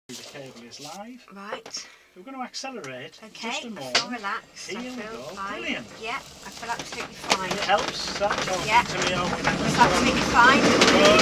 The cable is live. Right. We're going to accelerate. Okay. Just a moment. I feel relaxed. Here I we feel go. fine. Brilliant. Yeah, I feel absolutely fine. It helps. Start talking to me over that. It's absolutely fine. Good.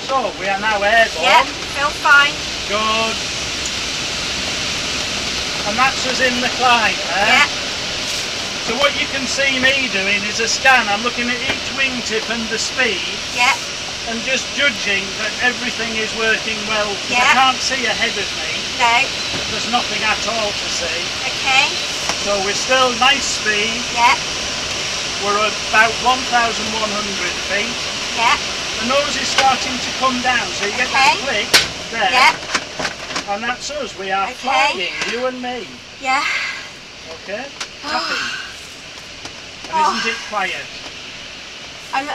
So we are now airborne. Yeah, feel fine. Good. And that's us in the climb there. Yeah. So what you can see me doing is a scan. I'm looking at each wingtip and the speed. Yeah. And just judging that everything is working well. Yeah. I can't see ahead of me. No. There's nothing at all to see. Okay. So we're still nice speed. Yeah. We're at about 1,100 feet. Yeah. The nose is starting to come down, so you get that click there. Yeah. And that's us. We are Okay. flying, you and me. Yeah. Okay? Happy. And isn't it quiet? I'm,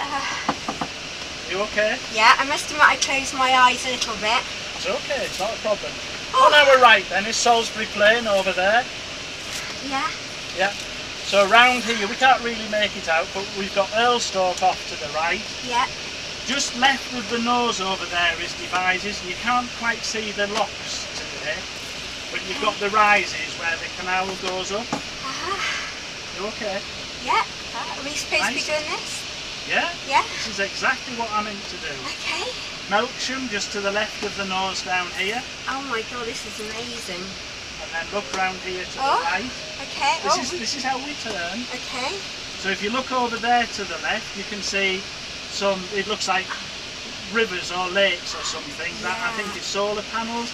You okay? yeah, I must admit I closed my eyes a little bit. It's okay, it's not a problem. Oh, now we're right then. Is Salisbury Plain over there? Yeah. Yeah. So around here, we can't really make it out, but we've got Earlsthorpe off to the right. Yeah. Just left of the nose over there is Devizes. You can't quite see the locks today, but you've got the rises where the canal goes up. You okay? Yeah. Are we supposed to be doing this? Yeah? Yeah. This is exactly what I meant to do. Okay. Melksham just to the left of the nose down here, Oh my god, this is amazing. and then look round here to Oh. the right. Okay. This is how we turn. Okay. So if you look over there to the left, you can see some, it looks like rivers or lakes or something. That I think is solar panels.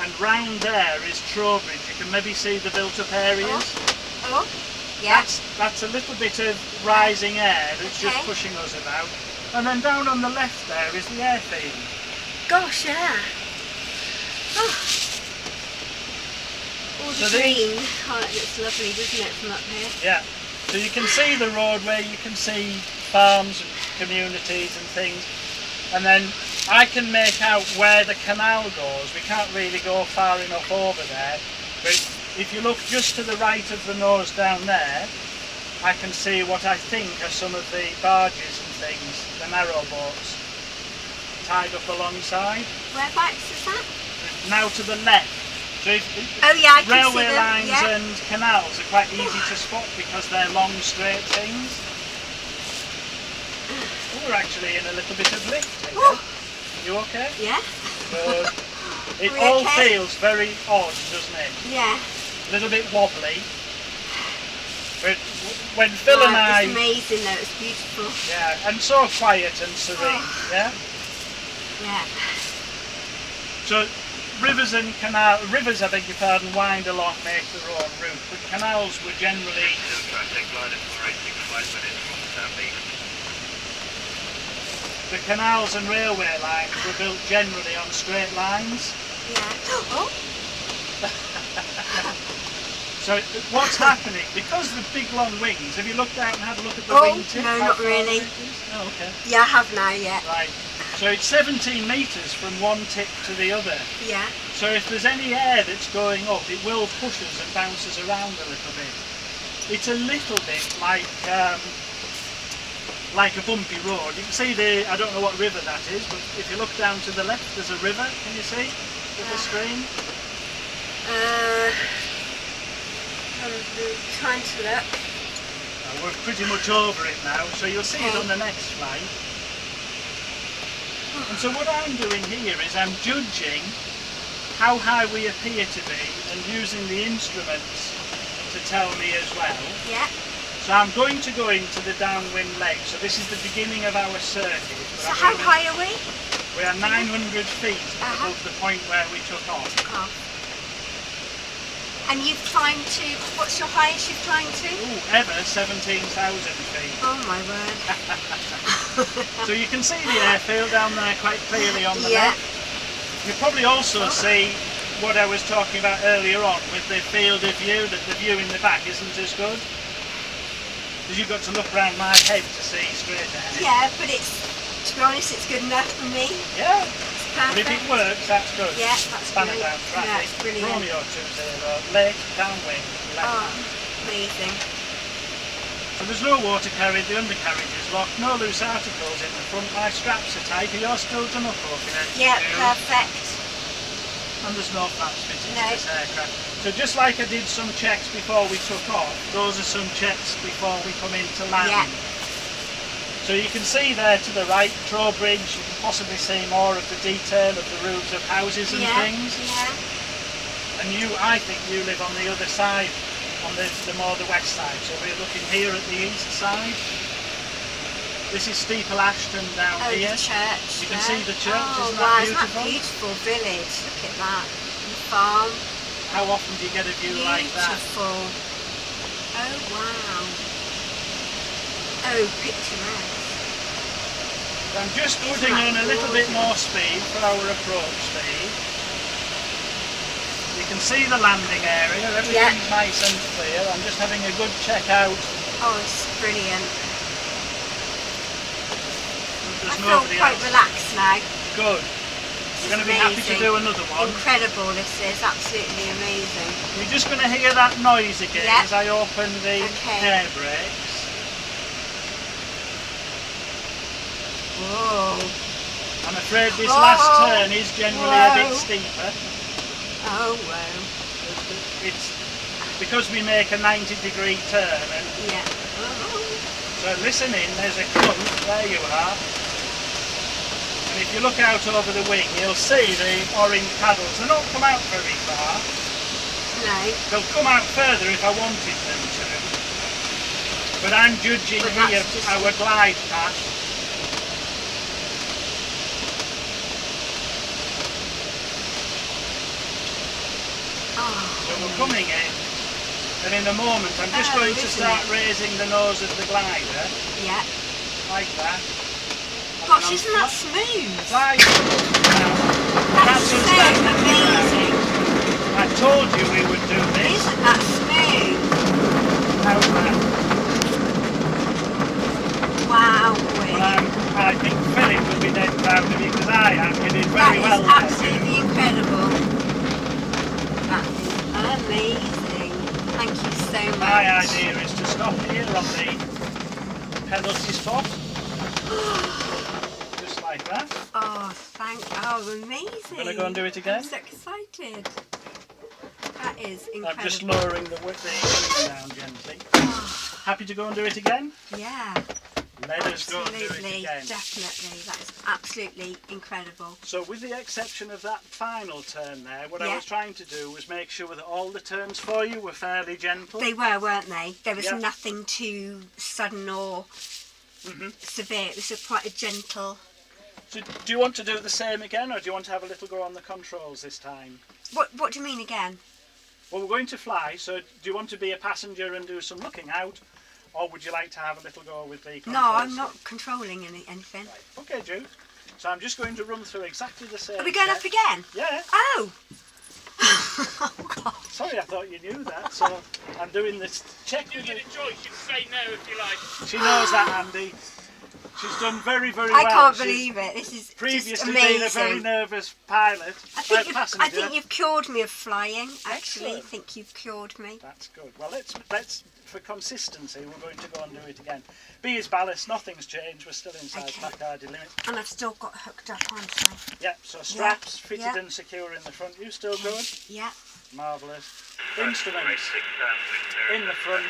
And round there is Trowbridge. You can maybe see the built-up areas. Oh. Yeah. That's a little bit of rising air that's just Okay. pushing us about. And then down on the left there is the airfield. Gosh, yeah. Oh. All the So green. Oh, it looks lovely, doesn't it, from up here? Yeah. So you can see the roadway, you can see farms and communities and things. And then I can make out where the canal goes. We can't really go far enough over there. But if you look just to the right of the nose down there, I can see what I think are some of the barges and things, the narrow boats, tied up alongside. Whereabouts is that? Now to the left. So Oh yeah, I can railway see them. lines Yeah. and canals are quite easy to spot because they're long straight things. Oh, we're actually in a little bit of lift here. Oh. You okay? Yeah. Good. It Are we all okay? feels very odd, doesn't it? Yeah. A little bit wobbly. But when Phil and I... It's amazing though, it's beautiful. Yeah, and so quiet and serene, yeah? Yeah. So rivers and rivers, I beg your pardon, wind along, make their own route, but canals were generally... The canals and railway lines were built generally on straight lines. Yeah. Oh. So what's happening, because of the big long wings, have you looked out and had a look at the Oh, wingtip? no, How not far really. it is? Oh, okay. Yeah, I have now, yeah. Right. So it's 17 metres from one tip to the other. Yeah. So if there's any air that's going up, it will push us and bounce us around a little bit. It's a little bit like a bumpy road. You can see I don't know what river that is, but if you look down to the left, there's a river, can you see? With a stream? I'm trying to look. We're pretty much over it now, so you'll see it on the next slide. And so what I'm doing here is I'm judging how high we appear to be and using the instruments to tell me as well. Yeah. So I'm going to go into the downwind leg. So this is the beginning of our circuit. So how high are we? We are 900 feet above the point where we took off. Oh. And you've climbed to, what's your highest you've climbed to? Ooh, ever 17,000 feet. Oh my word. So you can see the airfield down there quite clearly on the Yeah. left. You probably also see what I was talking about earlier on with the field of view, that the view in the back isn't as good. Because you've got to look round my head to see straight ahead. Yeah, but it's, to be honest, it's good enough for me. Yeah. It's But if perfect. it works, that's good. Yeah, that's Spanner great. down traffic. Yeah, it's brilliant. Romeo 20, left, downwind, left. Oh, amazing. So So there's no water carried, the undercarriage is locked, no loose articles in the front, my straps are tight, are yours still done up okay? Yeah, perfect. And there's no flaps fitted No. to this aircraft. So just like I did some checks before we took off, those are some checks before we come in to land. Yeah. So you can see there to the right, drawbridge, you can possibly see more of the detail of the roofs of houses and things. Yeah. And I think you live on the other side, on the more the west side. So we're looking here at the east side. This is Steeple Ashton down here. The church. You can see the church, oh, isn't wow, that isn't beautiful? that beautiful village? Look at that. The farm. How often do you get a view like that? Beautiful. Oh wow. Oh, picturesque. I'm just putting on a little bit more speed for our approach speed. You can see the landing area, everything's nice and clear. I'm just having a good check out. Oh, it's brilliant. There's I feel nobody quite else. relaxed now. Good. We're going to be happy to do another one. Incredible, this is absolutely amazing. You're just going to hear that noise again as I open the air brakes. Whoa. I'm afraid this last turn is generally a bit steeper. Oh wow. It's because we make a 90-degree turn. And so listen in, there's a clunk, there you are. And if you look out over the wing, you'll see the orange paddles. They don't come out very far. No. They'll come out further if I wanted them to. But I'm judging here our glide path. So we're coming in, and in a moment I'm just going to start raising the nose of the glider. Yeah. Like that. Gosh, isn't that smooth? That's so amazing. I told you we would do this. Isn't that smooth? How's that? Wow. I think Philip will be dead proud of you because I am. You did very well. That is absolutely incredible. That is amazing. Thank you so much. My idea is to stop here on the penalty spot. Just like that. Amazing. I'm going to go and do it again. I'm so excited. That is incredible. I'm just lowering the wing down gently. Happy to go and do it again? Yeah. Let us go and do it Absolutely, again. definitely. That is absolutely incredible. So with the exception of that final turn there, what I was trying to do was make sure that all the turns for you were fairly gentle. They were, weren't they? There was nothing too sudden or severe. It was quite a gentle... So do you want to do the same again, or do you want to have a little go on the controls this time? What do you mean again? Well, we're going to fly, so do you want to be a passenger and do some looking out, or would you like to have a little go with the controls? No, I'm not controlling anything. Right. Okay, Jude. So I'm just going to run through exactly the same. Are we going up again? Yeah. Oh! Sorry, I thought you knew that, so I'm doing this check. You get a choice, you can say no if you like. She knows that, Andy. She's done very, very well. I can't believe it. This is previously just amazing. been a very nervous pilot. I think you've cured me of flying. Actually, Excellent. I think you've cured me. That's good. Well, let's for consistency, we're going to go and do it again. B is ballast. Nothing's changed. We're still inside Bacardi limit. And I've still got hooked up, aren't I? Yeah. So straps fitted and secure in the front. You still good? Yeah. Marvellous. Instruments in the front.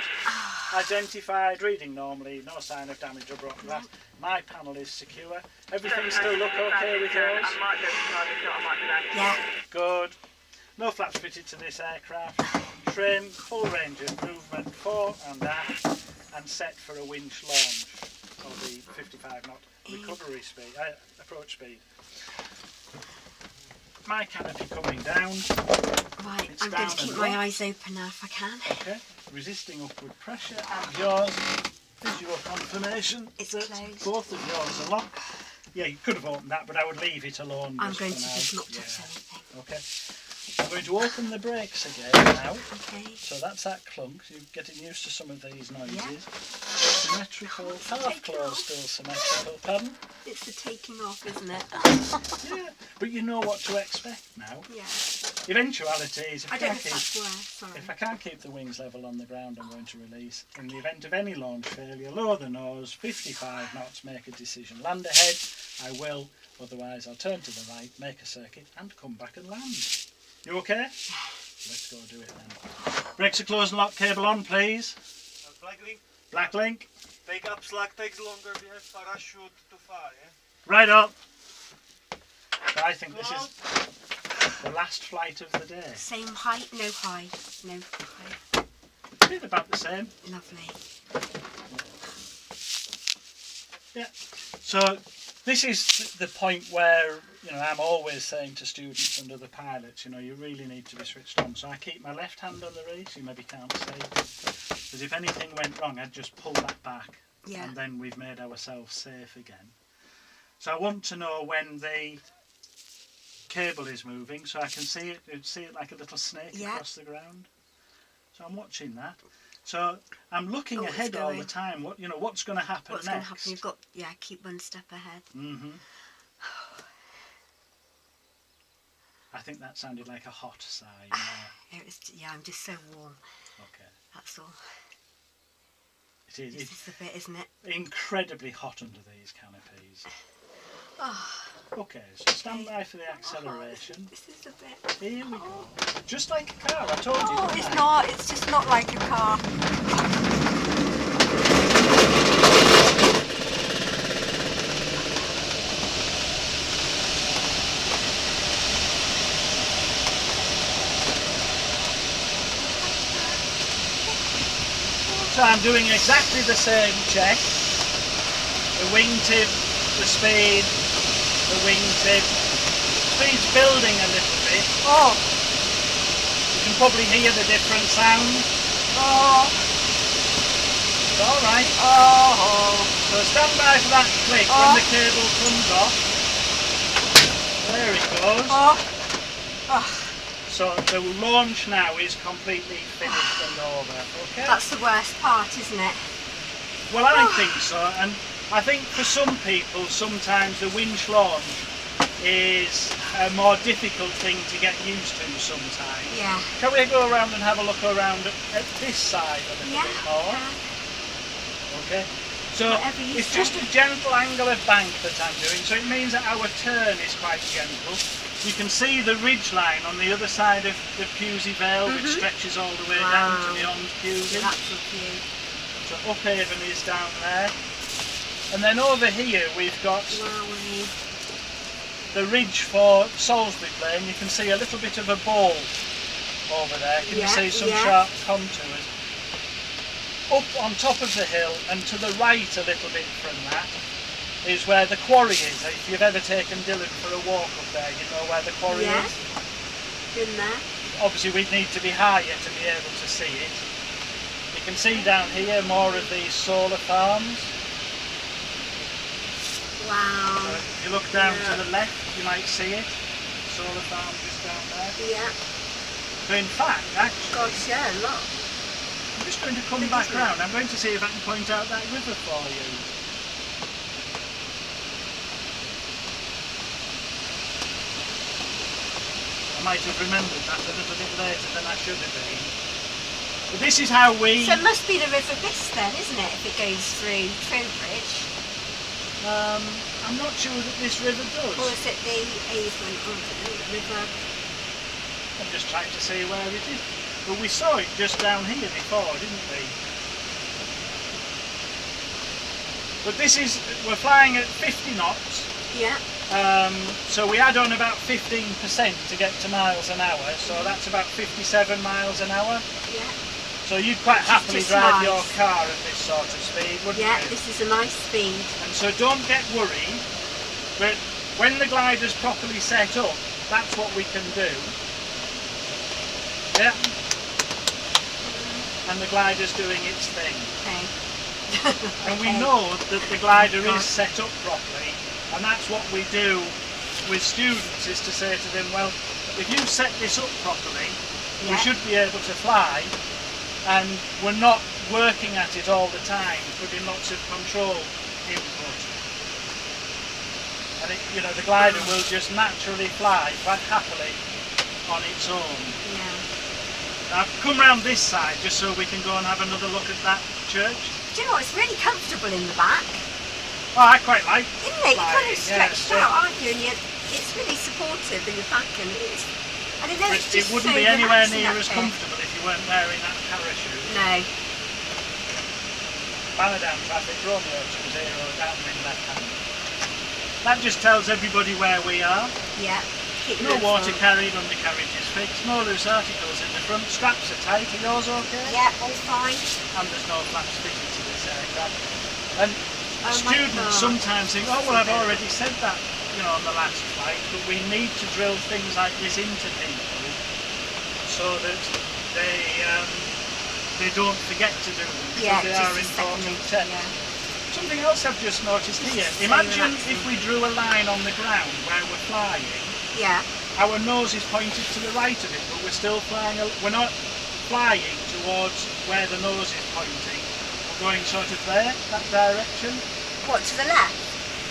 Identified. Reading normally. No sign of damage or broken glass. My panel is secure. Everything still look okay with yours? Yeah. Good. No flaps fitted to this aircraft. Trim, full range of movement, fore and aft, and set for a winch launch, or the 55 knot recovery speed, approach speed. My canopy coming down. Right, It's I'm going to down keep and my low. eyes open now if I can. Okay, resisting upward pressure, and yours, visual confirmation It's that closed. both of yours are locked. Yeah, you could have opened that, but I would leave it alone. I'm going for to now. just not touch anything. Okay. I'm going to open the brakes again now. Okay. So that's that clunk. You're getting used to some of these noises. Symmetrical, half closed, still symmetrical. Pardon? It's the taking off, isn't it? Yeah, but you know what to expect now. Yeah. eventualities. I don't know if that's where, sorry. If I can't keep the wings level on the ground, I'm going to release. In the event of any launch failure, lower the nose, 55 knots, make a decision. Land ahead, I will, otherwise I'll turn to the right, make a circuit and come back and land. You okay? Let's go do it then. Brakes are closed and lock, cable on please. Black link. Black link. Take up slack takes longer, we have parachute to far, yeah? Right up. So I think this is the last flight of the day. Same height, no high. No high. It's about the same. Lovely. Yeah. So this is the point where, you know, I'm always saying to students and other pilots, you know, you really need to be switched on. So I keep my left hand on the reins, you maybe can't see. Because if anything went wrong, I'd just pull that back. Yeah. And then we've made ourselves safe again. So I want to know when the cable is moving, so I can see it like a little snake across the ground. So I'm watching that. So I'm looking ahead all the time. What's going to happen next? What's going to happen? You've got keep one step ahead. I think that sounded like a hot sigh. It was, I'm just so warm. Okay. That's all. It is. This is the bit, isn't it? Incredibly hot under these canopies. Okay, so stand by for the acceleration. This is the bit. Here we go. Just like a car, I told you. Oh, it's not. It's just not like a car. So I'm doing exactly the same check. The wingtip, the speed, the wingtip. Speed's building a little bit. Oh! You can probably hear the different sound. Oh! It's alright. Oh! So stand by for that click when the cable comes off. There it goes. Oh! Oh! So the launch now is completely finished and over. Okay? That's the worst part, isn't it? Well, I think so, and I think for some people sometimes the winch launch is a more difficult thing to get used to sometimes. Yeah. Can we go around and have a look around at this side a little bit more? Okay. So it's just a gentle angle of bank that I'm doing, so it means that our turn is quite gentle. You can see the ridge line on the other side of the Pusey Vale, which stretches all the way down to beyond Pusey. That's a view. So Uphaven is down there. And then over here we've got the ridge for Salisbury Plain. You can see a little bit of a bowl over there. Can you see some sharp contours? Up on top of the hill and to the right a little bit from that is where the quarry is. If you've ever taken Dylan for a walk up there, you know where the quarry is. Been there. Obviously we'd need to be higher to be able to see it. You can see down here more of these solar farms. Wow. So if you look down to the left, you might see it. Solar farm just down there. Yeah. So in fact, actually, Gosh, yeah, look. I'm just going to come back round. I'm going to see if I can point out that river for you. I might have remembered that a little bit later than I should have been. But this is how we... So it must be the River Biss then, isn't it, if it goes through Trowbridge? I'm not sure that this river does. Or is it the Avon or the river? I'm just trying to see where it is. But we saw it just down here before, didn't we? But this is, we're flying at 50 knots. Yeah. So we add on about 15% to get to miles an hour, so that's about 57 miles an hour. Yeah. So you'd quite happily drive your car at this sort of speed, wouldn't you? Yeah, this is a nice speed. And so don't get worried, but when the glider's properly set up, that's what we can do. Yeah. And the glider's doing its thing. Okay. And we know that the glider is set up properly, and that's what we do with students, is to say to them, well, if you set this up properly, we should be able to fly, and we're not working at it all the time, putting lots of control input. And the glider will just naturally fly quite happily on its own. Yeah. I've come round this side just so we can go and have another look at that church. Do you know what? It's really comfortable in the back. Oh, I quite like Isn't it? You're kind of stretched yeah. out, aren't you? And it's really supportive in your back, and it's. I don't know. It's It just wouldn't so be anywhere relaxing near up as here. comfortable if you weren't wearing that parachute. No. Banner down traffic, Romeo 20 down in left hand. That just tells everybody where we are. Yeah. Keep No moving water forward. carried, undercarriage is fixed, no loose articles in the front, straps are tight, are yours okay? Yeah, all fine. And there's no flaps fitted to this aircraft. And Oh my students God. sometimes think, oh well, I've already said that, you know, on the last flight, but we need to drill things like this into people so that they don't forget to do them, because Yeah, they just are a second. important steps. Yeah. Something else I've just noticed here, So imagine relaxing. if we drew a line on the ground where we're flying. Yeah. Our nose is pointed to the right of it, but we're still flying. We're not flying towards where the nose is pointing. We're going sort of there, that direction. What, to the left?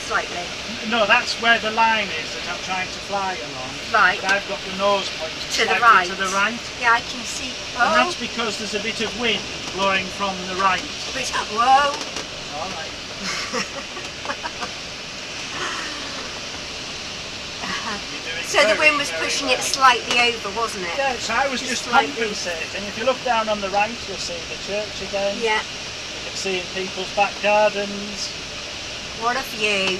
Slightly. No, that's where the line is that I'm trying to fly along. Right. But I've got the nose pointed To the slightly right. to the right. Yeah, I can see. And Oh. that's because there's a bit of wind blowing from the right. Which, whoa. All right. You're doing So the very, wind was very pushing well. it slightly over, wasn't it? Yeah, so I was just slightly. compensating. If you look down on the right, you'll see the church again. Yeah. You can see in people's back gardens, What a view.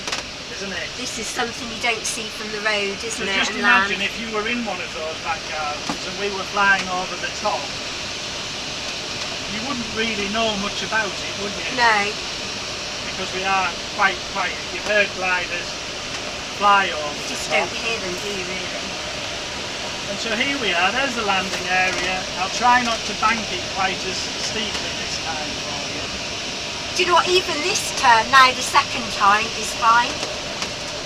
isn't it? This is something you don't see from the road, So isn't it? just And imagine land. if you were in one of those back gardens and we were flying over the top, you wouldn't really know much about it, would you? No. Because we are quite quiet. You've heard gliders fly over the Just top. don't hear them, do you really? And so here we are, there's the landing area. I'll try not to bank it quite as steeply this time for you. Do you know what? Even this turn, now the second time, is fine.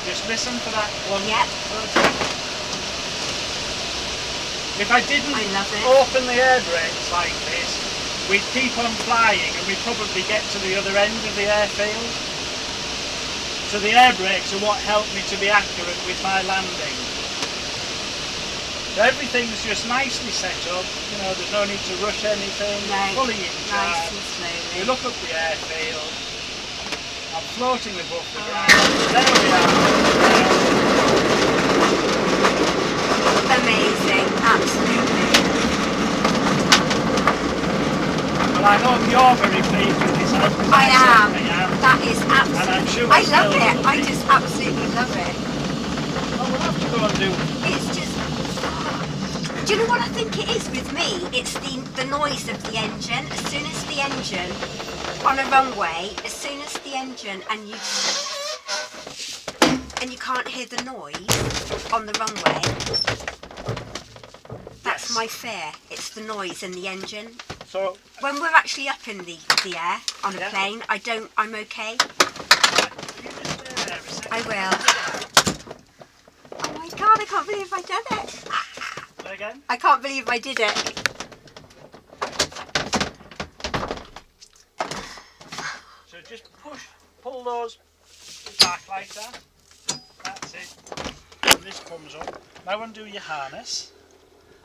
Just listen for that one. Yep. If I didn't I love it. open the air brakes like this, we'd keep on flying and we'd probably get to the other end of the airfield. So the air brakes are what help me to be accurate with my landing. So everything's just nicely set up, you know, there's no need to rush anything, No. fully in Nice charge. and slowly. We look up the airfield, I'm floating above the ground, there we are. Amazing, absolutely. Well, I hope you're very pleased with this house, because I am. certainly am. That is And I'm absolutely. sure I it's love still it. I lovely. just absolutely love it. Oh, we'll have to go and do It's just. Do you know what I think it is with me? It's the noise of the engine. As soon as the engine on a runway, as soon as the engine and you can't hear the noise on the runway. That's Yes. my fear. It's the noise in the engine. So, When we're actually up in the air on a Yeah. plane, I'm okay. you just stay there a second. I will. Oh my god, I can't believe I did it. Say again? I can't believe I did it. So just pull those back like that. That's it. And this comes up. Now undo your harness.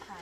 Okay.